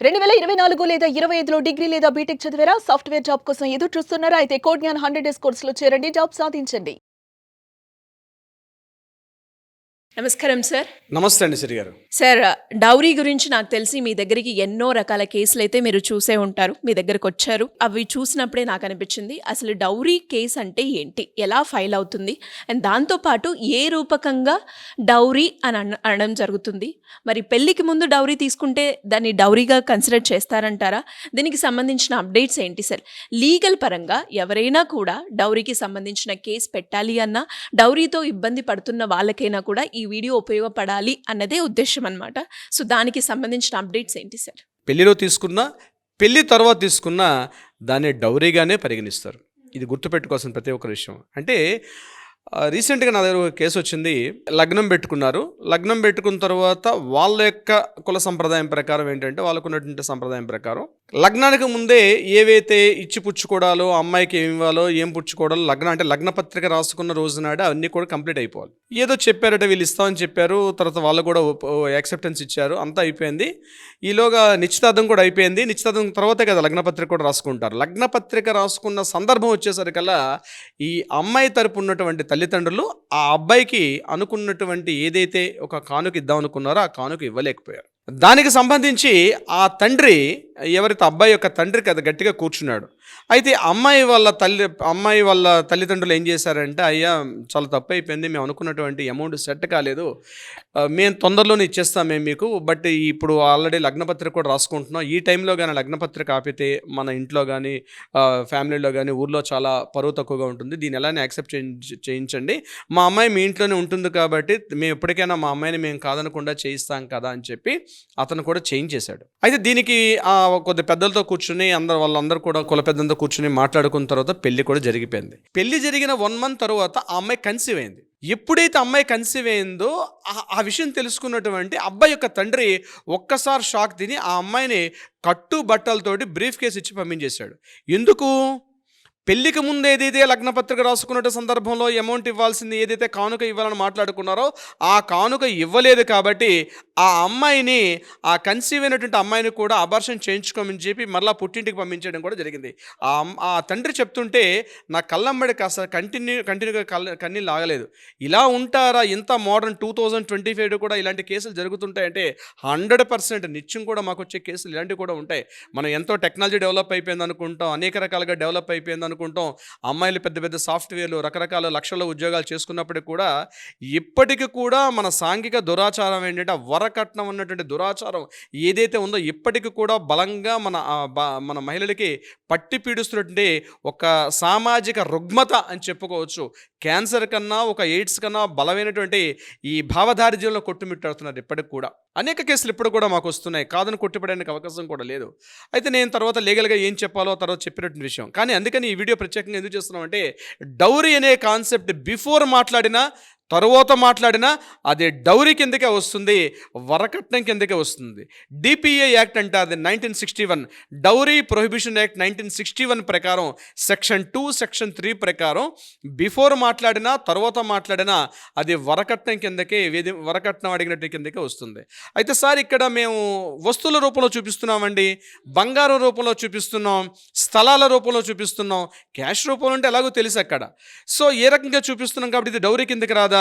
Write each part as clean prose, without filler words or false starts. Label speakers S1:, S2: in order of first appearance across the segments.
S1: 2024 లేదా 25లో డిగ్రీ లేదా బీటెక్ చదివారా? సాఫ్ట్‌వేర్ జాబ్ కోసం ఎదురు చూస్తున్నారా? అయితే కోడ్ జ్ఞాన్ 100 డేస్ కోర్సులో చేరండి. జాబ్ సాధించండి.
S2: నమస్కారం సార్.
S3: నమస్తే అండి సిరి గారు.
S2: సార్, డౌరీ గురించి నాకు తెలిసి మీ దగ్గరికి ఎన్నో రకాల కేసులైతే మీరు చూసే ఉంటారు. మీ దగ్గరకొచ్చారు. అవి చూసినప్పుడే నాకనిపించింది, అసలు డౌరీ కేస్ అంటే ఏంటి? ఎలా ఫైల్ అవుతుంది? అండ్ దాంతో పాటు ఏ రూపకంగా డౌరీ అని అనడం జరుగుతుంది? మరి పెళ్ళికి ముందు డౌరీ తీసుకుంటే దాన్ని డౌరీగా కన్సిడర్ చేస్తారంటారా? దీనికి సంబంధించిన అప్డేట్స్ ఏంటి సార్? లీగల్ పరంగా ఎవరైనా కూడా డౌరీకి సంబంధించిన కేసు పెట్టాలి అన్నా, డౌరీతో ఇబ్బంది పడుతున్న వాళ్ళకైనా కూడా ఈ వీడియో ఉపయోగపడాలి అన్నదే ఉద్దేశం అన్నమాట. సో దానికి సంబంధించిన అప్డేట్స్ ఏంటి సార్?
S3: పెళ్లిలో తీసుకున్నా, పెళ్లి తర్వాత తీసుకున్నా దాన్ని డౌరీగానే పరిగణిస్తారు. ఇది గుర్తుపెట్టుకోవాల్సిన ప్రతి ఒక్క విషయం. అంటే రీసెంట్గా నా దగ్గర ఒక కేసు వచ్చింది. లగ్నం పెట్టుకున్నారు. లగ్నం పెట్టుకున్న తర్వాత వాళ్ళ యొక్క కుల సంప్రదాయం ప్రకారం ఏంటంటే, వాళ్ళకున్నటువంటి సంప్రదాయం ప్రకారం లగ్నానికి ముందే ఏవైతే ఇచ్చి పుచ్చుకోవడాలో, అమ్మాయికి ఏమి ఇవ్వాలో, ఏం పుచ్చుకోవడాలో, లగ్న పత్రిక రాసుకున్న రోజు నాడు అవన్నీ కూడా కంప్లీట్ అయిపోవాలి. ఏదో చెప్పారట, వీళ్ళు ఇస్తామని చెప్పారు. తర్వాత వాళ్ళు కూడా యాక్సెప్టెన్స్ ఇచ్చారు. అంతా అయిపోయింది. ఈలోగా నిశ్చితార్థం కూడా అయిపోయింది. నిశ్చితార్థం తర్వాతే కదా లగ్న పత్రిక కూడా రాసుకుంటారు. లగ్న పత్రిక రాసుకున్న సందర్భం వచ్చేసరికల్లా ఈ అమ్మాయి తరపు ఉన్నటువంటి తల్లిదండ్రులు ఆ అబ్బాయికి అనుకున్నటువంటి ఏదైతే ఒక కానుక ఇద్దాం అనుకున్నారో ఆ కానుక ఇవ్వలేకపోయారు. దానికి సంబంధించి ఆ తండ్రి, ఎవరైతే అబ్బాయి యొక్క తండ్రి కదా, గట్టిగా కూర్చున్నాడు. అయితే అమ్మాయి వాళ్ళ తల్లిదండ్రులు ఏం చేశారంటే, అయ్యా చాలా తప్పు అయిపోయింది, మేము అనుకున్నటువంటి అమౌంట్ సెట్ కాలేదు, మేము తొందరలోనే ఇచ్చేస్తాం మేము మీకు, బట్ ఇప్పుడు ఆల్రెడీ లగ్నపత్రిక కూడా రాసుకుంటున్నాం. ఈ టైంలో కానీ లగ్నపత్రిక ఆపితే మన ఇంట్లో కానీ ఫ్యామిలీలో కానీ ఊర్లో చాలా పరువు తక్కువగా ఉంటుంది, దీన్ని ఎలానే యాక్సెప్ట్ చేయించండి. మా అమ్మాయి మీ ఇంట్లోనే ఉంటుంది కాబట్టి మేము ఎప్పటికైనా మా అమ్మాయిని మేము కాదనకుండా చేయిస్తాం కదా అని చెప్పి అతను కూడా చేంజ్ చేశాడు. అయితే దీనికి కొద్ది పెద్దలతో కూర్చుని వాళ్ళందరూ కూడా కుల పెద్దలతో కూర్చుని మాట్లాడుకున్న తర్వాత పెళ్లి కూడా జరిగిపోయింది. పెళ్లి జరిగిన 1 month తర్వాత ఆ అమ్మాయి కన్సీవ్ అయింది. ఎప్పుడైతే అమ్మాయి కన్సీవ్ అయిందో ఆ విషయం తెలుసుకున్నటువంటి అబ్బాయి యొక్క తండ్రి ఒక్కసారి షాక్ తిని ఆ అమ్మాయిని కట్టు బట్టలతోటి బ్రీఫ్ కేసు ఇచ్చి పంపించేశాడు. ఎందుకు? పెళ్లికి ముందు ఏదైతే లగ్నపత్రిక రాసుకున్న సందర్భంలో అమౌంట్ ఇవ్వాల్సింది, ఏదైతే కానుక ఇవ్వాలని మాట్లాడుకున్నారో ఆ కానుక ఇవ్వలేదు కాబట్టి ఆ అమ్మాయిని, ఆ కన్సీవ్ అయినటువంటి అమ్మాయిని కూడా అబార్షన్ చేయించుకోమని చెప్పి మరలా పుట్టింటికి పంపించడం కూడా జరిగింది. ఆ తండ్రి చెప్తుంటే నా కళ్ళమ్మడి కాస్త కంటిన్యూగా కన్నీళ్ళు ఆగలేదు. ఇలా ఉంటారా? ఇంత మోడర్న్ 2025 కూడా ఇలాంటి కేసులు జరుగుతుంటాయంటే 100% నిత్యం కూడా మాకు వచ్చే కేసులు ఇలాంటివి కూడా ఉంటాయి. మనం ఎంతో టెక్నాలజీ డెవలప్ అయిపోయింది అనుకుంటాం, అనేక రకాలుగా డెవలప్ అయిపోయింది అనుకుంటాం. అమ్మాయిలు పెద్ద పెద్ద సాఫ్ట్వేర్లు, రకరకాల లక్షల ఉద్యోగాలు చేసుకున్నప్పటికీ కూడా ఇప్పటికీ కూడా మన సాంఘిక దురాచారం ఏంటంటే, వరకట్నం ఉన్నటువంటి దురాచారం ఏదైతే ఉందో ఇప్పటికీ కూడా బలంగా మన మహిళలకి పట్టి పీడిస్తున్నటువంటి ఒక సామాజిక రుగ్మత అని చెప్పుకోవచ్చు. క్యాన్సర్ కన్నా, ఒక ఎయిడ్స్ కన్నా బలమైనటువంటి ఈ భావదారిద్ర్యంలో కొట్టుమిట్టాడుతున్నారు ఇప్పటికి కూడా. అనేక కేసులు ఇప్పుడు కూడా మాకు వస్తున్నాయి, కాదని కొట్టిపడడానికి అవకాశం కూడా లేదు. అయితే నేను తర్వాత లీగల్గా ఏం చెప్పాలో తర్వాత చెప్పినటువంటి విషయం. కానీ అందుకని ఈ వీడియో ప్రత్యేకంగా ఎందుకు చేస్తున్నామంటే, డౌరీ అనే కాన్సెప్ట్ బిఫోర్ మాట్లాడినా తరువాత మాట్లాడినా అది డౌరీ కిందకే వస్తుంది, వరకట్నం కిందకే వస్తుంది. డిపిఏ యాక్ట్ అంటే అది 1961, డౌరీ ప్రొహిబిషన్ యాక్ట్ 1961 ప్రకారం సెక్షన్ 2, సెక్షన్ 3 ప్రకారం బిఫోర్ మాట్లాడినా తర్వాత మాట్లాడినా అది వరకట్నం కిందకే, వరకట్నం అడిగినట్టు కిందకే వస్తుంది. అయితే సార్, ఇక్కడ మేము వస్తువుల రూపంలో చూపిస్తున్నామండి, బంగారం రూపంలో చూపిస్తున్నాం, స్థలాల రూపంలో చూపిస్తున్నాం, క్యాష్ రూపంలో అంటే ఎలాగో తెలుసు అక్కడ. సో ఏ రకంగా చూపిస్తున్నాం కాబట్టి ఇది డౌరీ కిందకి రాదా?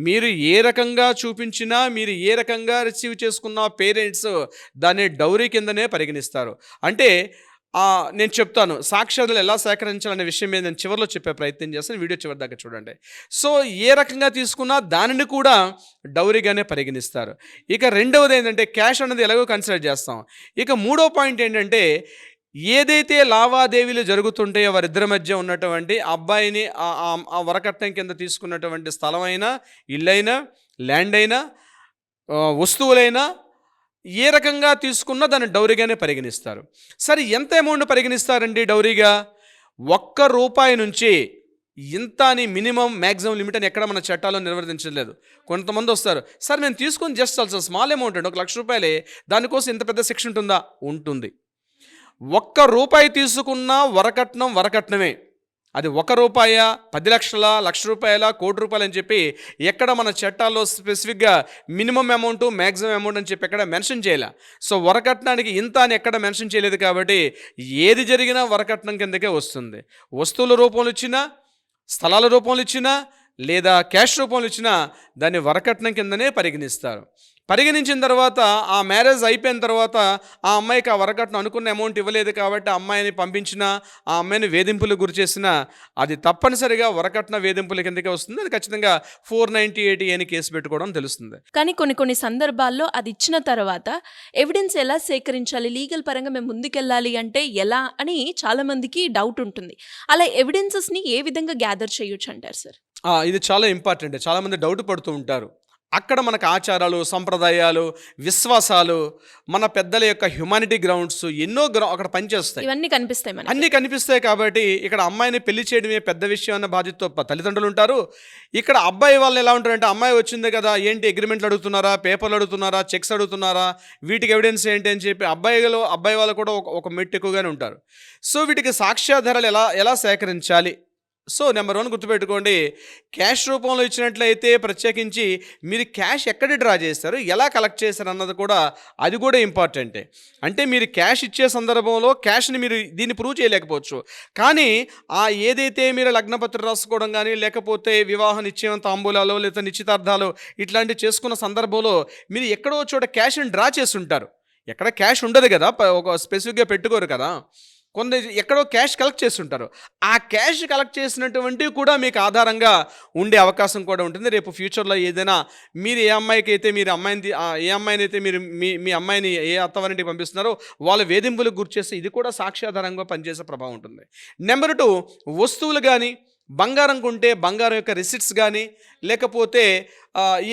S3: మీరు ఏ రకంగా చూపించినా, మీరు ఏ రకంగా రిసీవ్ చేసుకున్న పేరెంట్స్ దాన్ని డౌరీ కిందనే పరిగణిస్తారు. అంటే నేను చెప్తాను, సాక్ష్యాలు ఎలా సేకరించాలనే విషయం మీద నేను చివరిలో చెప్పే ప్రయత్నం చేస్తాను. వీడియో చివరి దాకా చూడండి. సో ఏ రకంగా తీసుకున్నా దానిని కూడా డౌరీగానే పరిగణిస్తారు. ఇక రెండవది ఏంటంటే, క్యాష్ అనేది ఎలాగో కన్సిడర్ చేస్తాం. ఇక మూడో పాయింట్ ఏంటంటే, ఏదైతే లావాదేవీలు జరుగుతుంటాయో వారిద్దరి మధ్య ఉన్నటువంటి అబ్బాయిని ఆ వరకట్నం కింద తీసుకున్నటువంటి స్థలమైనా, ఇల్లైనా, ల్యాండ్ అయినా, వస్తువులైనా ఏ రకంగా తీసుకున్నా దాన్ని డౌరీగానే పరిగణిస్తారు. సరే, ఎంత అమౌంట్ పరిగణిస్తారండి డౌరీగా? ₹1 నుంచి ఇంత అని మినిమం మ్యాక్సిమం లిమిట్ అని ఎక్కడ మన చట్టాల్లో నిర్వర్తించలేదు. కొంతమంది వస్తారు, సార్ మేము తీసుకొని జస్ట్ అసలు స్మాల్ అమౌంట్ అండి, ₹1,00,000, దానికోసం ఇంత పెద్ద సెక్షన్ ఉంటుందా? ఉంటుంది. ₹1 తీసుకున్నా వరకట్నమే. అది ₹1, 10 లక్షల, ₹1,00,000, ₹1,00,00,000 అని చెప్పి ఎక్కడ మన చట్టాల్లో స్పెసిఫిక్గా మినిమం అమౌంట్, మ్యాక్సిమం అమౌంట్ అని చెప్పి ఎక్కడ మెన్షన్ చేయలే. సో వరకట్నానికి ఇంత అని ఎక్కడ మెన్షన్ చేయలేదు కాబట్టి ఏది జరిగినా వరకట్నం కిందకే వస్తుంది. వస్తువుల రూపంలో ఇచ్చినా, స్థలాల రూపంలో ఇచ్చినా, లేదా క్యాష్ రూపంలో ఇచ్చినా దాన్ని వరకట్నం కిందనే పరిగణిస్తారు. పరిగణించిన తర్వాత ఆ మ్యారేజ్ అయిపోయిన తర్వాత ఆ అమ్మాయికి ఆ వరకట్నం అనుకున్న అమౌంట్ ఇవ్వలేదు కాబట్టి ఆ అమ్మాయిని పంపించినా, ఆ అమ్మాయిని వేధింపులకు గురి చేసినా అది తప్పనిసరిగా వరకట్న వేధింపుల కిందకే వస్తుంది. అది ఖచ్చితంగా 498 అని కేసు పెట్టుకోవడం తెలుస్తుంది.
S2: కానీ కొన్ని సందర్భాల్లో అది ఇచ్చిన తర్వాత ఎవిడెన్స్ ఎలా సేకరించాలి, లీగల్ పరంగా మేము ముందుకెళ్ళాలి అంటే ఎలా అని చాలా మందికి డౌట్ ఉంటుంది. అలా ఎవిడెన్సెస్ని ఏ విధంగా గ్యాదర్ చేయొచ్చు అంటారు సార్?
S3: ఇది చాలా ఇంపార్టెంట్. చాలామంది డౌట్ పడుతూ ఉంటారు. అక్కడ మనకు ఆచారాలు, సంప్రదాయాలు, విశ్వాసాలు, మన పెద్దల యొక్క హ్యుమానిటీ గ్రౌండ్స్ ఎన్నో అక్కడ పనిచేస్తాయి.
S2: ఇవన్నీ కనిపిస్తాయి మనకి.
S3: అన్నీ కనిపిస్తాయి కాబట్టి ఇక్కడ అమ్మాయిని పెళ్లి చేయడమే పెద్ద విషయం అన్న బాధ్యతతో తల్లిదండ్రులు ఉంటారు. ఇక్కడ అబ్బాయి వాళ్ళు ఎలా ఉంటారంటే, అమ్మాయి వచ్చింది కదా, ఏంటి అగ్రిమెంట్లు అడుగుతున్నారా, పేపర్లు అడుగుతున్నారా, చెక్స్ అడుగుతున్నారా, వీటికి ఎవిడెన్స్ ఏంటి అని చెప్పి అబ్బాయి వాళ్ళు కూడా ఒక మెట్టు ఎక్కువగానే ఉంటారు. సో వీటికి సాక్ష్యాధారాలు ఎలా సేకరించాలి? సో నెంబర్ 1 గుర్తుపెట్టుకోండి, క్యాష్ రూపంలో ఇచ్చినట్లయితే ప్రత్యేకించి మీరు క్యాష్ ఎక్కడ డ్రా చేస్తారు, ఎలా కలెక్ట్ చేస్తారు అన్నది కూడా అది కూడా ఇంపార్టెంటే. అంటే మీరు క్యాష్ ఇచ్చే సందర్భంలో క్యాష్ని మీరు దీన్ని ప్రూవ్ చేయలేకపోవచ్చు, కానీ ఏదైతే మీరు లగ్నపత్రం రాసుకోవడం కానీ, లేకపోతే వివాహ నిశ్చయం, తాంబూలాలు, లేదా నిశ్చితార్థాలు ఇట్లాంటివి చేసుకున్న సందర్భంలో మీరు ఎక్కడో చోట క్యాష్ని డ్రా చేసి ఉంటారు. ఎక్కడ క్యాష్ ఉండదు కదా, ఒక స్పెసిఫిక్గా పెట్టుకోరు కదా, ఎక్కడో క్యాష్ కలెక్ట్ చేస్తుంటారు. ఆ క్యాష్ కలెక్ట్ చేసినటువంటివి కూడా మీకు ఆధారంగా ఉండే అవకాశం కూడా ఉంటుంది. రేపు ఫ్యూచర్లో ఏదైనా మీరు ఏ అమ్మాయిని అయితే మీరు మీ అమ్మాయిని ఏ అత్తవారింటికి పంపిస్తున్నారో వాళ్ళ వేధింపులకు గురి చేస్తే ఇది కూడా సాక్ష్యాధారంగా పనిచేసే ప్రభావం ఉంటుంది. నెంబర్ 2, వస్తువులు కానీ, బంగారం కొంటే బంగారం యొక్క రిసిట్స్ కానీ, లేకపోతే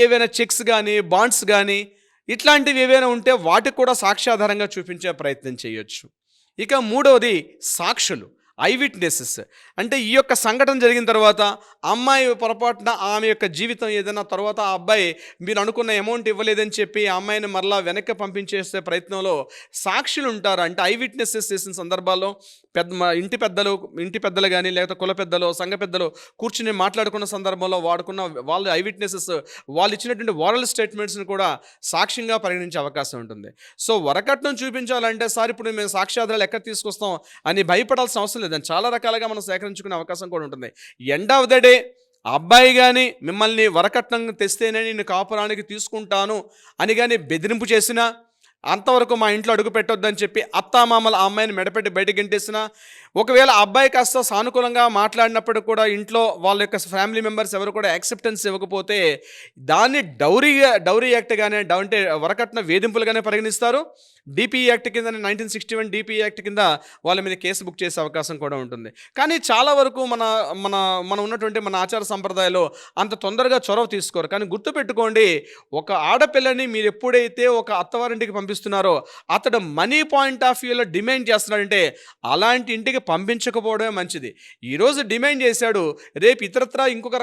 S3: ఏవైనా చెక్స్ కానీ, బాండ్స్ కానీ ఇట్లాంటివి ఏవైనా ఉంటే వాటికి కూడా సాక్ష్యాధారంగా చూపించే ప్రయత్నం చేయొచ్చు. ఇక 3వది సాక్షులు, ఐ విట్నెసెస్. అంటే ఈ యొక్క సంఘటన జరిగిన తర్వాత అమ్మాయి పొరపాటున ఆమె యొక్క జీవితం ఏదైనా తర్వాత ఆ అబ్బాయి మీరు అనుకున్న అమౌంట్ ఇవ్వలేదని చెప్పి ఆ అమ్మాయిని మరలా వెనక్కి పంపించేసే ప్రయత్నంలో సాక్షులు ఉంటారు. అంటే ఐ విట్నెసెస్ చేసిన సందర్భాల్లో ఇంటి పెద్దలు కానీ, లేకపోతే కుల పెద్దలు, సంఘ పెద్దలు కూర్చుని మాట్లాడుకున్న సందర్భంలో వాళ్ళు ఐ విట్నెసెస్ వాళ్ళు ఇచ్చినటువంటి ఓరల్ స్టేట్మెంట్స్ని కూడా సాక్ష్యంగా పరిగణించే అవకాశం ఉంటుంది. సో వరకట్నం చూపించాలంటే సార్ ఇప్పుడు మేము సాక్ష్యాధారాలు ఎక్కడ తీసుకొస్తాం అని భయపడాల్సిన అవసరం లేదని చాలా రకాలుగా మనం సేకరించుకునే అవకాశం కూడా ఉంటుంది. ఎండ్ ఆఫ్ ద డే అబ్బాయి కానీ మిమ్మల్ని వరకట్నం తెస్తేనే నేను కాపురానికి తీసుకుంటాను అని కానీ బెదిరింపు చేసినా, అంతవరకు మా ఇంట్లో అడుగు పెట్టొద్దని చెప్పి అత్తామామలు ఆ అమ్మాయిని మెడపెట్టి బయటకు గెంటేసినా, ఒకవేళ అబ్బాయి కాస్త సానుకూలంగా మాట్లాడినప్పుడు కూడా ఇంట్లో వాళ్ళ యొక్క ఫ్యామిలీ మెంబర్స్ ఎవరు కూడా యాక్సెప్టెన్స్ ఇవ్వకపోతే దాన్ని డౌరీ యాక్ట్గానే, అంటే వరకట్న వేధింపులుగానే పరిగణిస్తారు. డిపి యాక్ట్ కింద 1961 డిపి యాక్ట్ కింద వాళ్ళ మీద కేసు బుక్ చేసే అవకాశం కూడా ఉంటుంది. కానీ చాలా వరకు మన ఉన్నటువంటి మన ఆచార సంప్రదాయాలు అంత తొందరగా చొరవ తీసుకోరు. కానీ గుర్తుపెట్టుకోండి, ఒక ఆడపిల్లని మీరు ఎప్పుడైతే ఒక అత్తవారింటికి పంపిస్తున్నారో అతడు మనీ పాయింట్ ఆఫ్ వ్యూలో డిమాండ్ చేస్తున్నాడంటే అలాంటి ఇంటికి పంపించకపోవడమే మంచిది. ఈరోజు డిమాండ్ చేశాడు, రేపు ఇతరత్రా ఇంకొక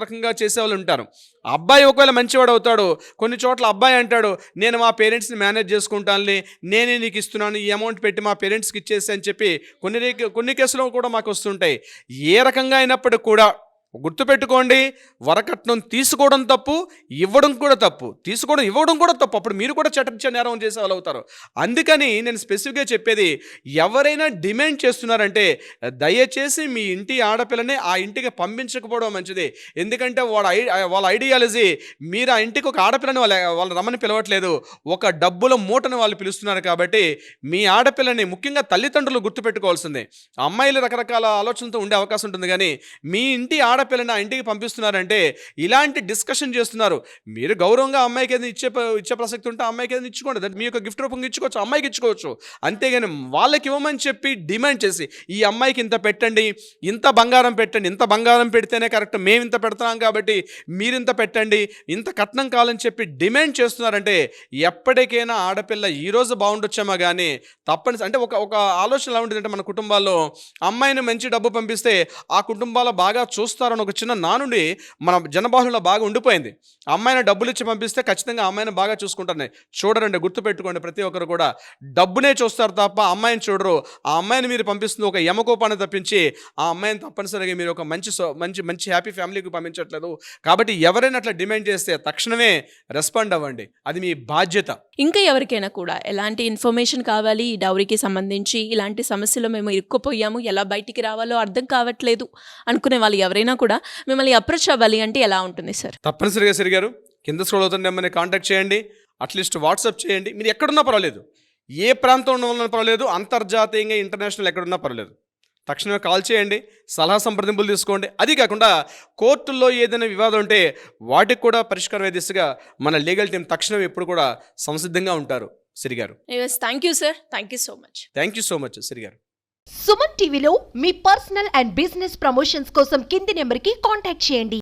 S3: రకంగా చేసేవాళ్ళు ఉంటారు. అబ్బాయి ఒకవేళ మంచివాడు అవుతాడు, కొన్ని చోట్ల అబ్బాయి అంటాడు నేను మా పేరెంట్స్ని మేనేజ్ చేసుకుంటానులే, నేనే నీకు ఇస్తున్నాను, ఈ అమౌంట్ పెట్టి మా పేరెంట్స్కి ఇచ్చేసి అని చెప్పి కొన్ని కేసులు కూడా మాకు వస్తుంటాయి. ఏ రకంగా అయినప్పటికీ కూడా గుర్తుపెట్టుకోండి, వరకట్నం తీసుకోవడం తప్పు, ఇవ్వడం కూడా తప్పు. ఇవ్వడం కూడా తప్పు. అప్పుడు మీరు కూడా చట్టరీత్యా నేరం చేసే వాళ్ళు అవుతారు. అందుకని నేను స్పెసిఫిక్గా చెప్పేది, ఎవరైనా డిమాండ్ చేస్తున్నారంటే దయచేసి మీ ఇంటి ఆడపిల్లని ఆ ఇంటికి పంపించకపోవడం మంచిది. ఎందుకంటే వాళ్ళ ఐడియాలజీ మీరు ఆ ఇంటికి ఒక ఆడపిల్లని వాళ్ళు రమ్మని పిలవట్లేదు, ఒక డబ్బుల మూటని వాళ్ళు పిలుస్తున్నారు. కాబట్టి మీ ఆడపిల్లని ముఖ్యంగా తల్లిదండ్రులు గుర్తుపెట్టుకోవాల్సిందే. అమ్మాయిలు రకరకాల ఆలోచనతో ఉండే అవకాశం ఉంటుంది, కానీ మీ ఇంటి ఆడపిల్లని ఆ ఇంటికి పంపిస్తున్నారంటే ఇలాంటి డిస్కషన్ చేస్తున్నారు. మీరు గౌరవంగా అమ్మాయికి ఏదైనా ఇచ్చే ప్రసక్తి ఉంటే అమ్మాయికి ఏదైనా ఇచ్చుకోండి, మీ యొక్క గిఫ్ట్ రూపంగా ఇచ్చుకోవచ్చు, అమ్మాయికి ఇచ్చుకోవచ్చు. అంతేగాని వాళ్ళకి ఇవ్వమని చెప్పి డిమాండ్ చేసి ఈ అమ్మాయికి ఇంత పెట్టండి, ఇంత బంగారం పెట్టండి, ఇంత బంగారం పెడితేనే కరెక్ట్, మేము ఇంత పెడుతున్నాం కాబట్టి మీరు ఇంత పెట్టండి, ఇంత కట్నం కావాలని చెప్పి డిమాండ్ చేస్తున్నారంటే ఎప్పటికైనా ఆడపిల్ల ఈరోజు బాగుండొచ్చామా కానీ తప్పనిసరి అంటే ఒక ఆలోచన ఎలా ఉంటుందంటే, మన కుటుంబాల్లో అమ్మాయిని మంచి డబ్బు పంపిస్తే ఆ కుటుంబాలు బాగా చూస్తారు అని ఒక చిన్న నానుడి మన జనబాహులో బాగా ఉండిపోయింది. ఆ అమ్మాయిని డబ్బులు ఇచ్చి పంపిస్తే ఖచ్చితంగా ఆ అమ్మాయిని బాగా చూసుకుంటారు. చూడరండి, గుర్తుపెట్టుకోండి, ప్రతి ఒక్కరు కూడా డబ్బునే చూస్తారు తప్ప అమ్మాయిని చూడరు. ఆ అమ్మాయిని మీరు పంపిస్తుంది ఒక యమకోపాన్ని తప్పించి ఆ అమ్మాయిని తప్పనిసరిగా మీరు ఒక మంచి మంచి హ్యాపీ ఫ్యామిలీకి పంపించట్లేదు. కాబట్టి ఎవరైనా అట్లా డిమాండ్ చేస్తే తక్షణమే రెస్పాండ్ అవ్వండి, అది మీ బాధ్యత.
S2: ఇంకా ఎవరికైనా కూడా ఎలాంటి ఇన్ఫర్మేషన్ కావాలి ఈ డౌరీకి సంబంధించి, ఇలాంటి సమస్యలో మేము ఇరుక్కుపోయాము, ఎలా బయటికి రావాలో అర్థం కావట్లేదు అనుకునే వాళ్ళు ఎవరైనా కూడా మిమ్మల్ని అప్రోచ్ అవ్వాలి అంటే ఎలా ఉంటుంది సార్?
S3: తప్పనిసరిగా సిరి గారు, కింద స్క్రోల్ అవుతున్న నెంబర్ని కాంటాక్ట్ చేయండి, అట్లీస్ట్ వాట్సాప్ చేయండి. మీరు ఎక్కడున్నా పర్వాలేదు, ఏ ప్రాంతంలో ఉన్నా పర్వాలేదు, అంతర్జాతీయంగా ఇంటర్నేషనల్ ఎక్కడున్నా పర్వాలేదు, తక్షణమే కాల్ చేయండి, సలహా సంప్రదింపులు తీసుకోండి. అది కాకుండా కోర్టుల్లో ఏదైనా వివాదం ఉంటే వాటికి కూడా పరిష్కారం దిశగా మన లీగల్ టీం తక్షణం ఎప్పుడు కూడా సంసిద్ధంగా ఉంటారు Siri garu.
S2: Thank you sir, thank you so much.
S3: Thank you so much Siri garu.
S4: Suman టీవీలో మీ పర్సనల్ అండ్ బిజినెస్ ప్రమోషన్స్ కోసం కింది నెంబర్కి కాంటాక్ట్ చేయండి.